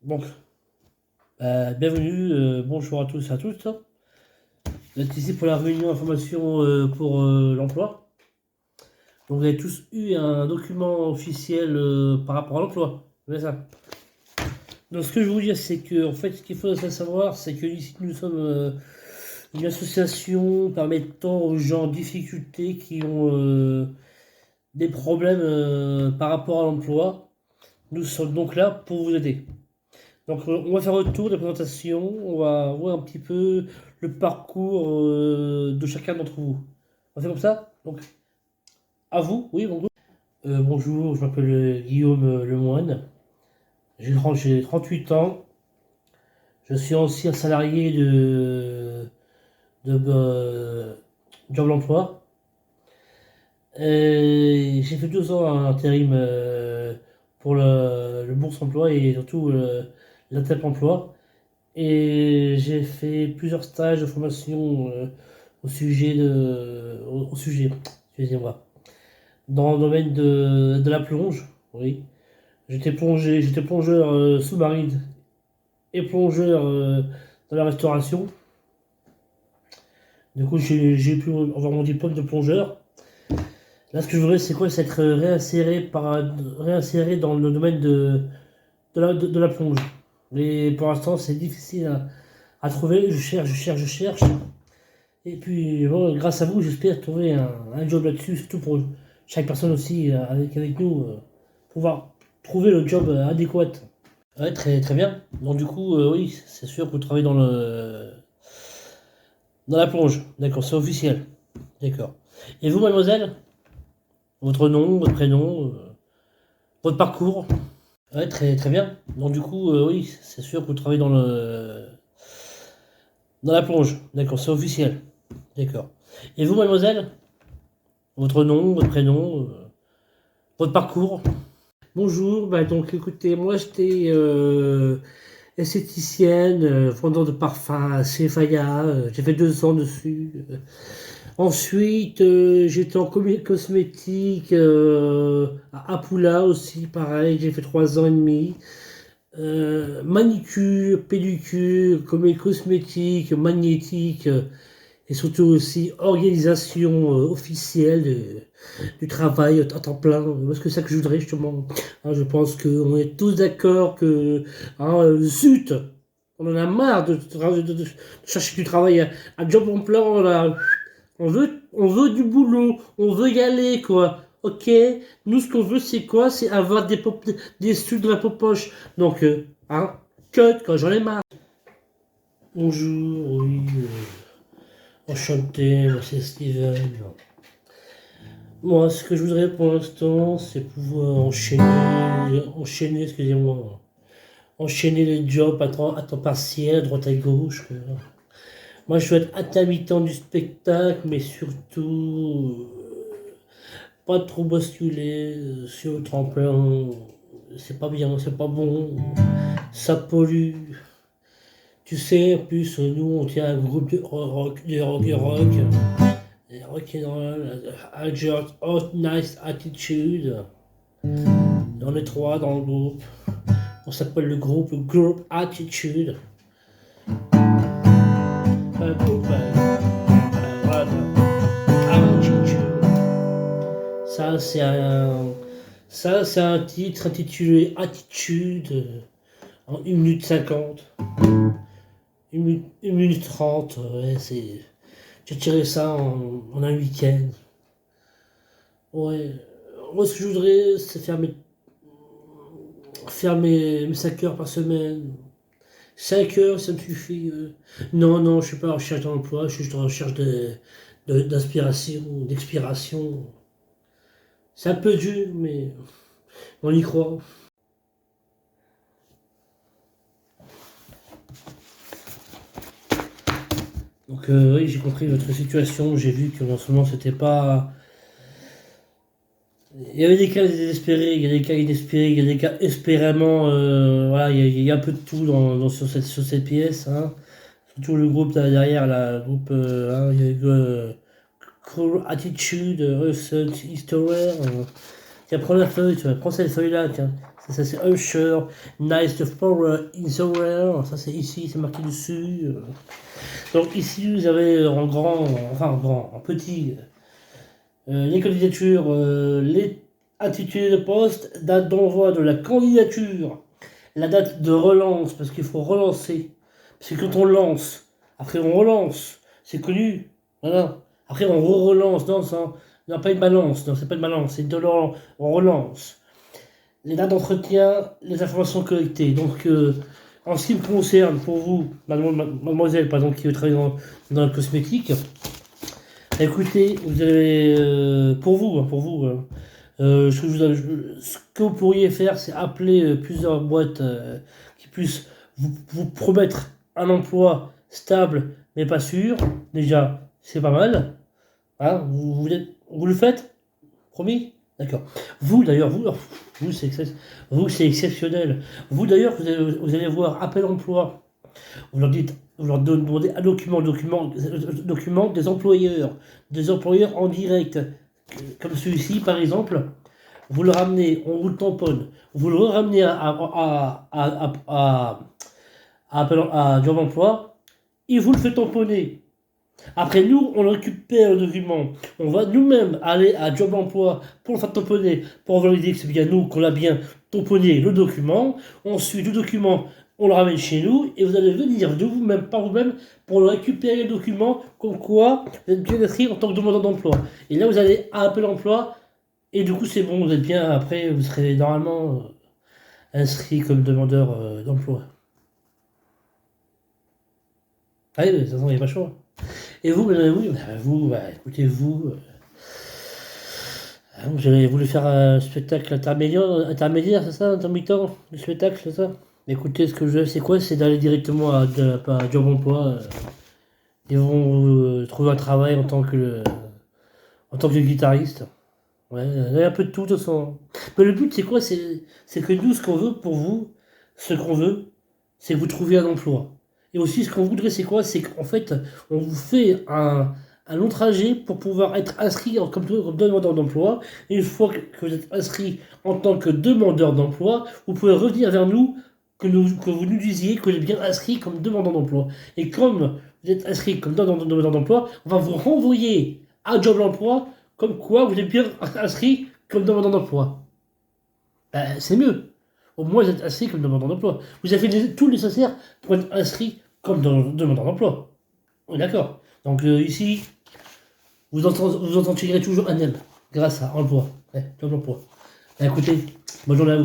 Donc, bienvenue, bonjour à tous et à toutes. Vous êtes ici pour la réunion information pour l'emploi. Donc, vous avez tous eu un document officiel par rapport à l'emploi. C'est ça. Donc, ce que je veux vous dire, c'est que, en fait, ce qu'il faut savoir, c'est que ici, nous sommes une association permettant aux gens en difficulté qui ont des problèmes par rapport à l'emploi. Nous sommes donc là pour vous aider. Donc, on va faire un tour de présentation, on va voir un petit peu le parcours de chacun d'entre vous. On fait comme ça? Donc, à vous, oui, bonjour. Bonjour, je m'appelle Guillaume Lemoine, j'ai 38 ans, je suis aussi un salarié de Job l'emploi. J'ai fait 2 ans en intérim pour le bourse emploi et surtout l'intép emploi. Et j'ai fait plusieurs stages de formation au sujet, excusez-moi, dans le domaine de la plonge, oui. J'étais plongeur sous-marine et plongeur dans la restauration. Du coup, j'ai pu avoir mon diplôme de plongeur. Là, ce que je voudrais, c'est quoi? C'est être réinséré dans le domaine de la plonge. Mais pour l'instant, c'est difficile à trouver. Je cherche. Et puis, bon, grâce à vous, j'espère trouver un job là-dessus, surtout pour chaque personne aussi avec nous, pouvoir trouver le job adéquat. Ouais, très, très bien. Donc, du coup, oui, c'est sûr que vous travaillez dans la plonge. D'accord, c'est officiel. D'accord. Et vous, mademoiselle? Votre nom, votre prénom, votre parcours? Ouais, très, très bien. Donc, du coup, oui, c'est sûr que vous travaillez dans la plonge. D'accord, c'est officiel. D'accord. Et vous, mademoiselle? Votre nom, votre prénom, votre parcours? Bonjour, bah donc écoutez, moi j'étais esthéticienne, vendeur de parfums chez Faya, j'ai fait 2 ans dessus. Ensuite, j'étais en cosmétique à Apoula aussi, pareil, j'ai fait 3 ans et demi. Manicure, pédicure, comme cosmétique, magnétique, et surtout aussi organisation officielle du travail à temps plein. Parce que c'est ça que je voudrais justement. Hein, je pense qu'on est tous d'accord que hein, zut, on en a marre de chercher du travail à job en plein. Là. On veut du boulot, on veut y aller quoi. Ok, nous ce qu'on veut c'est quoi? C'est avoir des sous dans la poche. Donc, hein, cut quand j'en ai marre. Bonjour, oui, enchanté, moi c'est Steven. Moi, ce que je voudrais pour l'instant, c'est pouvoir excusez-moi, enchaîner les jobs à temps partiel, à droite à gauche. Moi, je veux être intermittent du spectacle, mais surtout pas trop basculer sur le tremplin. C'est pas bien, c'est pas bon, ça pollue. Tu sais, en plus, nous, on tient un groupe de rock. Et rock'n'roll, just hot, nice attitude. Et on est 3 dans le groupe. On s'appelle le groupe Attitude. Un groupe voilà, Attitude. Ça, c'est un, ça, c'est un titre intitulé Attitude en 1 minute 50. 1 minute 30. Ouais, c'est. J'ai tiré ça en un week-end. Ouais. Moi, ce que je voudrais, c'est faire mes 5 heures par semaine. 5 heures, ça me suffit. Non, non, je suis pas en recherche d'emploi, je suis juste en recherche d'inspiration, d'expiration. C'est un peu dur, mais on y croit. Donc, oui, j'ai compris votre situation. J'ai vu que en ce moment, c'était pas. Il y avait des cas désespérés, il y a des cas inespérés, il y a des cas espérément. Voilà, il y a un peu de tout sur cette pièce. Hein. Surtout le groupe là, derrière, là, le groupe. Il y a eu Cool Attitude, Recent History. Tiens, prends la feuille, tu vois, prends cette feuille-là, tiens. Ça c'est Usher, Nice the Flower in the Rare. Ça c'est ici, c'est marqué dessus. Donc ici, vous avez en petit, les candidatures, les intitulés de poste, date d'envoi de la candidature, la date de relance, parce qu'il faut relancer. Parce que quand on lance, après on relance, c'est connu. Voilà. Après on relance, non, ça, non, pas une balance, non, c'est pas une balance, c'est de l'on, on relance. Les dates d'entretien, les informations collectées. Donc, en ce qui me concerne, pour vous, mademoiselle, par exemple, qui travaille dans le cosmétique, écoutez, vous avez, ce que vous pourriez faire, c'est appeler plusieurs boîtes qui puissent vous promettre un emploi stable, mais pas sûr. Déjà, c'est pas mal. Hein, vous le faites? Promis? D'accord. Vous, d'ailleurs, vous, c'est exceptionnel. Vous, d'ailleurs, vous allez voir appel emploi. Vous leur demandez un document des employeurs en direct, comme celui-ci, par exemple. Vous le ramenez, on vous le tamponne. Vous le ramenez à Job Emploi. Il vous le fait tamponner. Après, nous, on récupère le document. On va nous-mêmes aller à Job Emploi pour le faire tamponner, pour valider que c'est bien nous, qu'on l'a bien tamponné le document. Ensuite, le document, on le ramène chez nous et vous allez venir de vous-même, par vous-même, pour le récupérer le document, comme quoi vous êtes bien inscrit en tant que demandeur d'emploi. Et là, vous allez à Appel emploi et du coup, c'est bon, vous êtes bien. Après, vous serez normalement inscrit comme demandeur d'emploi. Ah oui, de toute façon, il n'y a pas le choix. Et vous, écoutez, vous avez voulu faire un spectacle intermédiaire, c'est ça, intermittent, le spectacle, c'est ça? Écoutez, ce que je veux, c'est quoi? C'est d'aller directement à Job Emploi. Ils vont trouver un travail en tant que guitariste. Ouais, il y a un peu de tout, de toute façon. Mais le but, c'est quoi? C'est que nous, ce qu'on veut pour vous, ce qu'on veut, c'est que vous trouviez un emploi. Et aussi, ce qu'on voudrait, c'est quoi? C'est qu'en fait, on vous fait un long trajet pour pouvoir être inscrit comme demandeur d'emploi. Et une fois que vous êtes inscrit en tant que demandeur d'emploi, vous pouvez revenir vers nous, que vous nous disiez que vous êtes bien inscrit comme demandeur d'emploi. Et comme vous êtes inscrit comme demandeur d'emploi, on va vous renvoyer à Job l'emploi comme quoi vous êtes bien inscrit comme demandeur d'emploi. C'est mieux. Au moins, vous êtes inscrit comme demandeur d'emploi. Vous avez tout le nécessaire pour être inscrit comme demandeur d'emploi. On est d'accord. Donc ici, vous en tirerez toujours un M grâce à emploi. Ouais, Job l'emploi. Écoutez, bonne journée à vous.